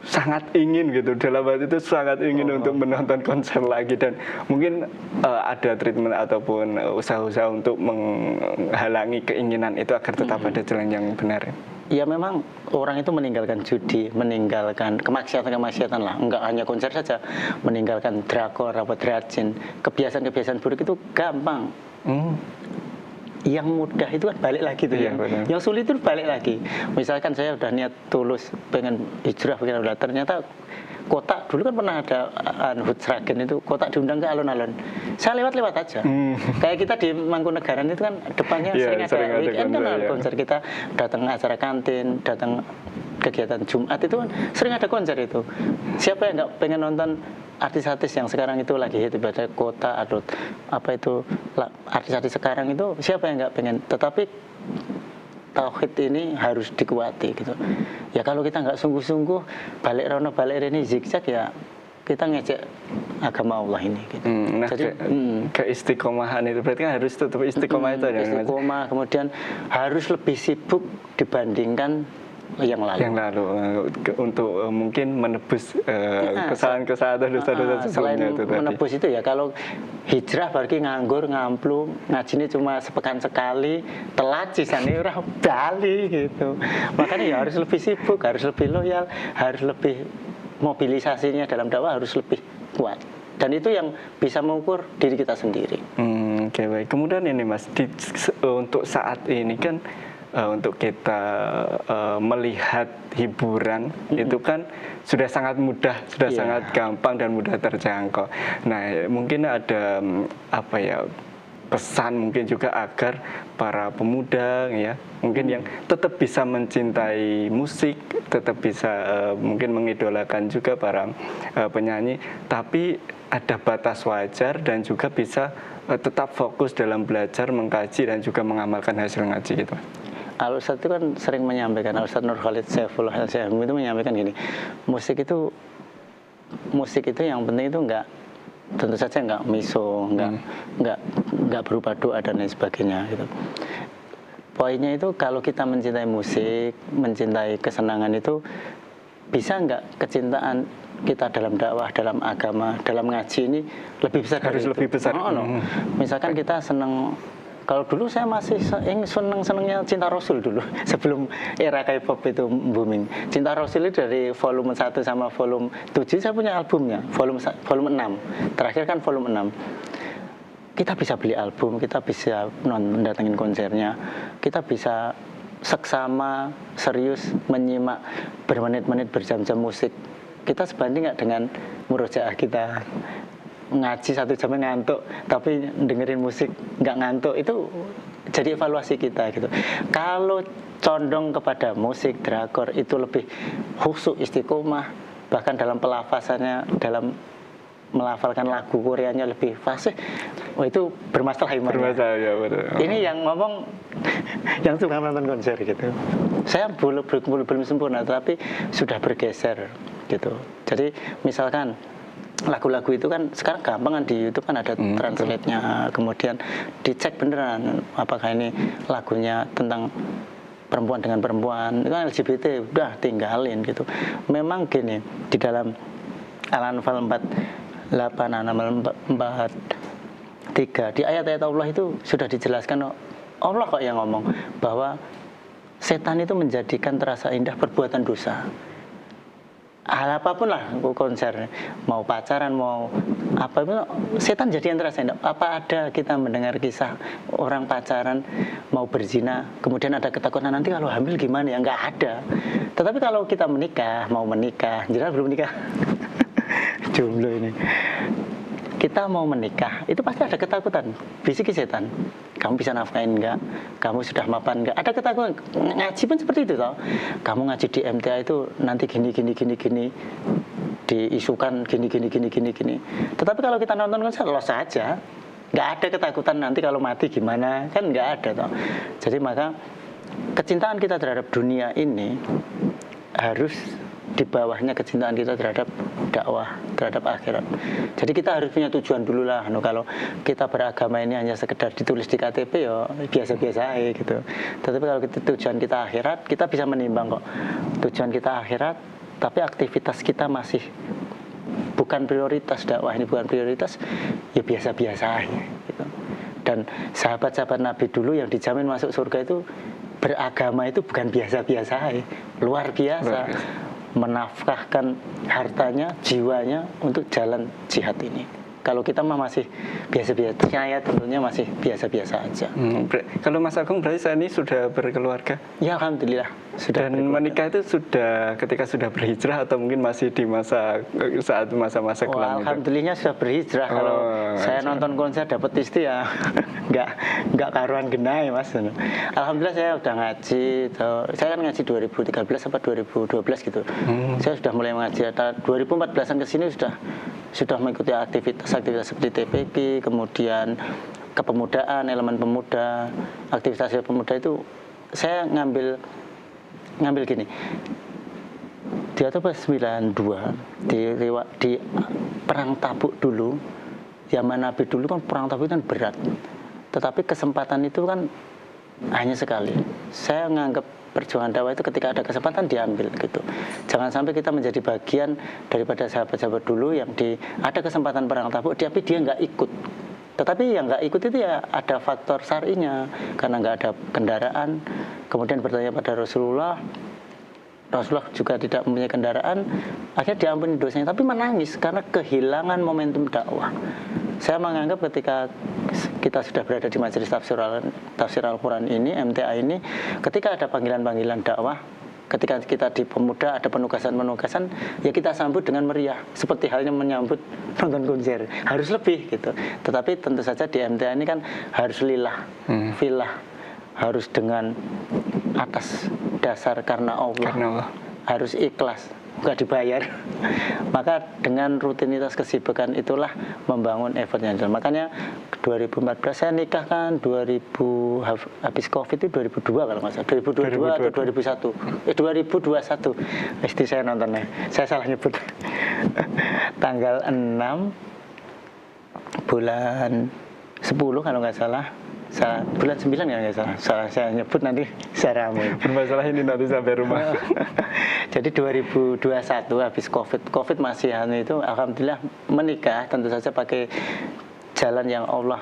sangat ingin gitu, dalam hati itu sangat ingin untuk menonton konser lagi, dan mungkin ada treatment ataupun usaha-usaha untuk menghalangi keinginan itu agar tetap ada jalan yang benar? Ya memang orang itu meninggalkan judi, meninggalkan kemaksiatan-kemaksiatan lah, enggak hanya konser saja, meninggalkan drakor, rajin, kebiasaan-kebiasaan buruk itu gampang. Yang mudah itu kan balik lagi tuh, yang sulit itu balik lagi. Misalkan saya udah niat tulus pengen hijrah, pengen udah, ternyata Kotak dulu kan pernah ada Hoodsragen itu, Kotak diundang ke alun-alun, saya lewat-lewat aja. Kayak kita di Mangkunegaran itu kan depannya sering ada weekend kan konser, kita datang acara kantin, datang kegiatan Jumat itu kan sering ada konser itu. Siapa yang nggak pengen nonton artis-artis yang sekarang itu lagi hit, ibadah Kota atau apa itu, artis-artis sekarang itu siapa yang nggak pengen. Tetapi tauhid ini harus dikuati gitu. Ya kalau kita nggak sungguh-sungguh, balik rono balik ini zigzag, ya kita ngecek agama Allah ini gitu. Nah, jadi keistiqomahan itu berarti kan harus tetap istiqomah itu ya. Istiqomah, kemudian harus lebih sibuk dibandingkan yang lalu untuk mungkin menebus kesalahan-kesalahan atau dosa-dosa sebelumnya. Selain menebus itu ya, kalau hijrah berarti nganggur, ngamplu, ngajinya cuma sepekan sekali, telat sisanya ora bali gitu. Makanya ya harus lebih sibuk, harus lebih loyal, harus lebih mobilisasinya dalam dakwah harus lebih kuat. Dan itu yang bisa mengukur diri kita sendiri. Oke, baik. Kemudian ini Mas, untuk saat ini kan untuk kita melihat hiburan itu kan sudah sangat mudah, sudah sangat gampang dan mudah terjangkau. Nah, mungkin ada pesan mungkin juga agar para pemuda ya, mungkin yang tetap bisa mencintai musik, tetap bisa mungkin mengidolakan juga para penyanyi, tapi ada batas wajar dan juga bisa tetap fokus dalam belajar, mengkaji dan juga mengamalkan hasil ngaji gitu. Al-Ustadz itu kan sering menyampaikan, Al-Ustadz Nur Khalid Saifullah Al-Syahmi itu menyampaikan gini, musik itu yang penting itu tentu saja enggak miso, enggak berupa doa dan lain sebagainya gitu. Poinnya itu kalau kita mencintai musik, mencintai kesenangan itu, bisa enggak kecintaan kita dalam dakwah, dalam agama, dalam ngaji ini lebih besar dari itu. Lebih besar. Misalkan kita senang. Kalau dulu saya masih senengnya Cinta Rasul dulu, sebelum era K-pop itu booming. Cinta Rasul itu dari volume 1 sama volume 7 saya punya albumnya, volume 6. Terakhir kan volume 6. Kita bisa beli album, kita bisa mendatangin konsernya, kita bisa seksama, serius menyimak bermenit-menit, berjam-jam musik. Kita sebanding nggak dengan murojaah kita? Ngaji 1 jamnya ngantuk, tapi dengerin musik nggak ngantuk, itu jadi evaluasi kita gitu. Kalau condong kepada musik, drakor itu lebih khusyuk, istiqomah, bahkan dalam pelafasannya, dalam melafalkan lagu Koreanya lebih fasih, itu bermasalah imannya. Ya, betul. Ini yang ngomong yang suka nonton konser gitu. Saya belum sempurna, tapi sudah bergeser gitu. Jadi misalkan lagu-lagu itu kan sekarang gampang kan, di YouTube kan ada translate-nya, kemudian dicek beneran apakah ini lagunya tentang perempuan dengan perempuan, itu kan LGBT, udah tinggalin gitu. Memang gini, di dalam Al-Anfal 48:43 di ayat-ayat Allah itu sudah dijelaskan, Allah kok yang ngomong bahwa setan itu menjadikan terasa indah perbuatan dosa. Hal apapun lah, konser, mau pacaran, mau apa, setan jadi yang terasa indah. Apa ada kita mendengar kisah orang pacaran mau berzina, kemudian ada ketakutan nanti kalau hamil gimana ya? Nggak ada. Tetapi kalau kita mau menikah, jelas belum menikah, jomblo ini, kita mau menikah, itu pasti ada ketakutan, bisiki setan. Kamu bisa nafkain enggak? Kamu sudah mapan enggak? Ada ketakutan. Ngaji pun seperti itu toh. Kamu ngaji di MTA itu nanti gini. Diisukan gini. Tetapi kalau kita nonton konser, los saja. nggak ada ketakutan nanti kalau mati gimana, kan nggak ada toh. Jadi maka kecintaan kita terhadap dunia ini harus di bawahnya kecintaan kita terhadap dakwah, terhadap akhirat. Jadi kita harus punya tujuan dulu lah. Kalau kita beragama ini hanya sekedar ditulis di KTP ya biasa-biasa aja gitu. Tetapi kalau tujuan kita akhirat, kita bisa menimbang kok. Tujuan kita akhirat, tapi aktivitas kita masih bukan prioritas, dakwah ini bukan prioritas, ya biasa-biasa aja gitu. Dan sahabat-sahabat Nabi dulu yang dijamin masuk surga itu beragama itu bukan biasa-biasa aja, luar biasa. Menafkahkan hartanya, jiwanya untuk jalan jihad ini. Kalau kita mah masih biasa-biasa, saya tentunya masih biasa-biasa aja. Kalau Mas Agung berarti saat ini sudah berkeluarga? Ya alhamdulillah. Dan menikah itu sudah ketika sudah berhijrah atau mungkin masih di saat masa-masa kelam itu? Alhamdulillahnya sudah berhijrah. Kalau saya nonton konser dapat istri ya nggak karuan genah ya Mas. Alhamdulillah saya udah ngaji. Saya kan ngaji 2013 atau 2012 gitu. Saya sudah mulai mengaji. 2014an ke sini sudah mengikuti aktivitas seperti TPQ, kemudian kepemudaan, elemen pemuda, aktivitas pemuda itu saya ngambil gini. Di atas 92 di perang Tabuk dulu, zaman Nabi dulu kan perang Tabuk kan berat. Tetapi kesempatan itu kan hanya sekali. Saya menganggap perjuangan dakwah itu ketika ada kesempatan diambil gitu. Jangan sampai kita menjadi bagian daripada sahabat-sahabat dulu yang ada kesempatan perang Tabuk tapi dia nggak ikut. Tetapi yang nggak ikut itu ya ada faktor syar'inya karena nggak ada kendaraan. Kemudian bertanya pada Rasulullah juga tidak mempunyai kendaraan, akhirnya diampuni dosanya, tapi menangis karena kehilangan momentum dakwah. Saya menganggap ketika kita sudah berada di majelis tafsir Al-Quran ini, MTA ini, ketika ada panggilan-panggilan dakwah, ketika kita di pemuda ada penugasan-penugasan, ya kita sambut dengan meriah, seperti halnya menyambut nonton konser, harus lebih gitu. Tetapi tentu saja di MTA ini kan harus lillah, filah, harus dengan atas dasar karena Allah. Harus ikhlas, nggak dibayar. Maka dengan rutinitas kesibukan itulah membangun effortnya. Makanya 2014 saya nikah kan 2000 habis Covid itu 2002 kalau nggak salah, 2022 atau 2001. Istri saya nontonnya, saya salah nyebut. Tanggal 6 bulan 10 kalau nggak salah. Bulan 9 ya nggak salah saya nyebut nanti saya ramu. Bermasalah ini nanti sampai rumah. Jadi 2021 habis Covid masih itu alhamdulillah menikah, tentu saja pakai jalan yang Allah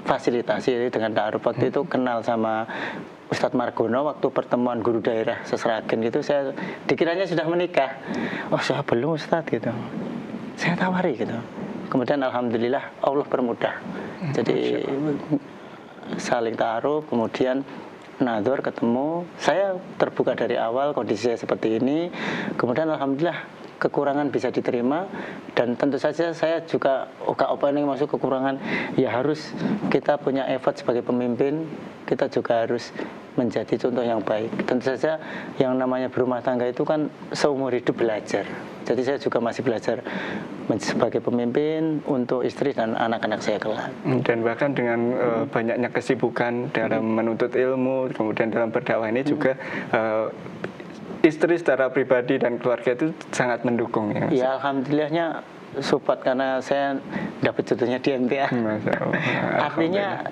fasilitasi dengan ta'aruf. Waktu itu kenal sama Ustadz Margono waktu pertemuan guru daerah Sesragen gitu, saya dikiranya sudah menikah. Oh saya belum Ustadz gitu. Saya tawari gitu. Kemudian alhamdulillah Allah permudah. Jadi saling ta'aruf, kemudian nador ketemu. Saya terbuka dari awal kondisi saya seperti ini. Kemudian alhamdulillah kekurangan bisa diterima, dan tentu saja saya juga apa yang masuk kekurangan ya harus kita punya effort sebagai pemimpin, kita juga harus menjadi contoh yang baik. Tentu saja yang namanya berumah tangga itu kan seumur hidup belajar. Jadi saya juga masih belajar sebagai pemimpin untuk istri dan anak-anak saya kelak. Dan bahkan dengan banyaknya kesibukan dalam menuntut ilmu, kemudian dalam berdakwah ini juga istri secara pribadi dan keluarga itu sangat mendukung ya. Ya alhamdulillahnya support karena saya dapat jodohnya di MTA. Artinya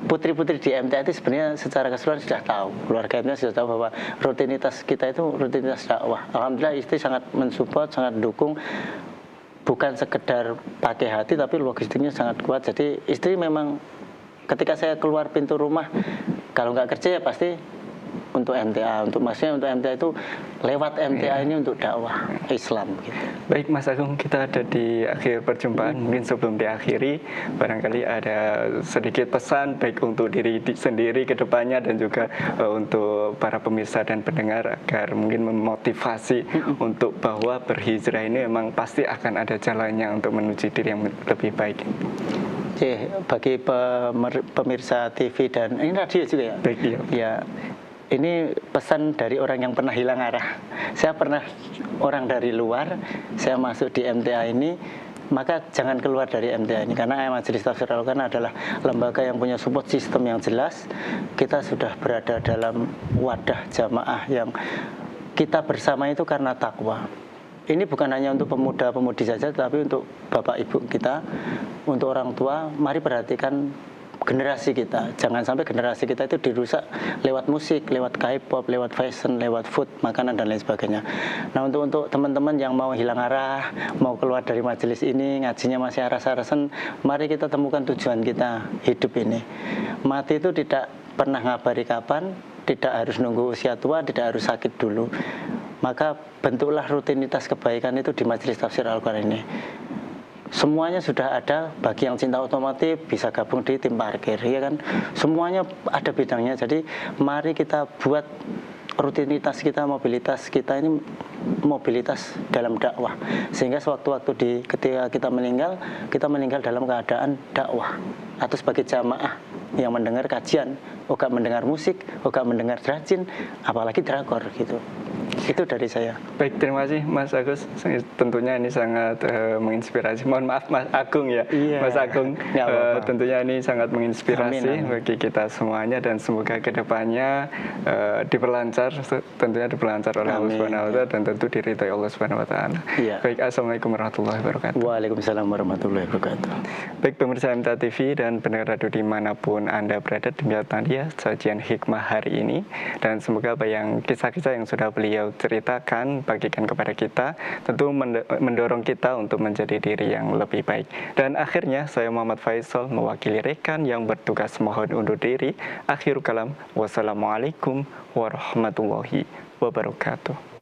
putri-putri di MTA itu sebenarnya secara keseluruhan sudah tahu, keluarga MTA sudah tahu bahwa rutinitas kita itu rutinitas dakwah. Alhamdulillah istri sangat mensupport, sangat mendukung. Bukan sekedar pakai hati tapi logistiknya sangat kuat. Jadi istri memang ketika saya keluar pintu rumah, kalau nggak kerja ya pasti untuk MTA, maksudnya untuk MTA itu lewat MTA ini untuk dakwah Islam gitu. Baik Mas Agung, kita ada di akhir perjumpaan. Mungkin sebelum diakhiri barangkali ada sedikit pesan baik untuk diri sendiri ke depannya dan juga untuk para pemirsa dan pendengar agar mungkin memotivasi untuk bahwa berhijrah ini memang pasti akan ada jalannya untuk menuju diri yang lebih baik. Bagi pemirsa TV dan ini radio juga ya. Baik, iya. Ya. Ini pesan dari orang yang pernah hilang arah. Saya pernah orang dari luar, saya masuk di MTA ini, maka jangan keluar dari MTA ini, karena Majelis Tafsir Al-Quran adalah lembaga yang punya support system yang jelas. Kita sudah berada dalam wadah jamaah yang kita bersama itu karena takwa. Ini bukan hanya untuk pemuda-pemudi saja, tapi untuk bapak ibu kita, untuk orang tua. Mari perhatikan generasi kita. Jangan sampai generasi kita itu dirusak lewat musik, lewat K-pop, lewat fashion, lewat food, makanan dan lain sebagainya. Nah, untuk teman-teman yang mau hilang arah, mau keluar dari majelis ini, ngajinya masih aras-arasan, mari kita temukan tujuan kita hidup ini. Mati itu tidak pernah ngabari kapan, tidak harus nunggu usia tua, tidak harus sakit dulu. Maka bentuklah rutinitas kebaikan itu di Majelis Tafsir Al-Quran ini. Semuanya sudah ada. Bagi yang cinta otomotif bisa gabung di tim parkir, ya kan? Semuanya ada bidangnya. Jadi mari kita buat rutinitas kita, mobilitas kita ini mobilitas dalam dakwah, sehingga sewaktu-waktu ketika kita meninggal dalam keadaan dakwah, atau sebagai jamaah yang mendengar kajian, gak mendengar musik, gak mendengar drajin, apalagi drakor gitu. Itu dari saya. Baik, terima kasih Mas Agus. Tentunya ini sangat menginspirasi. Mohon maaf Mas Agung ya, Mas Agung. Tentunya ini sangat menginspirasi bagi kita semuanya, dan semoga kedepannya diperlancar, tentunya diperlancar oleh Allah Subhanahu Wa Taala, dan tentu diridhai Allah Subhanahu Wa Taala. Baik, assalamualaikum warahmatullahi wabarakatuh. Waalaikumsalam warahmatullahi wabarakatuh. Baik, pemirsa MTA TV dan pendengar radio dimanapun Anda berada, demikian dia sajian hikmah hari ini, dan semoga apa yang kisah-kisah yang sudah beliau ceritakan, bagikan kepada kita, tentu mendorong kita untuk menjadi diri yang lebih baik. Dan akhirnya saya Muhammad Faisal mewakili rekan yang bertugas mohon undur diri. Akhirul kalam, wassalamualaikum warahmatullahi wabarakatuh.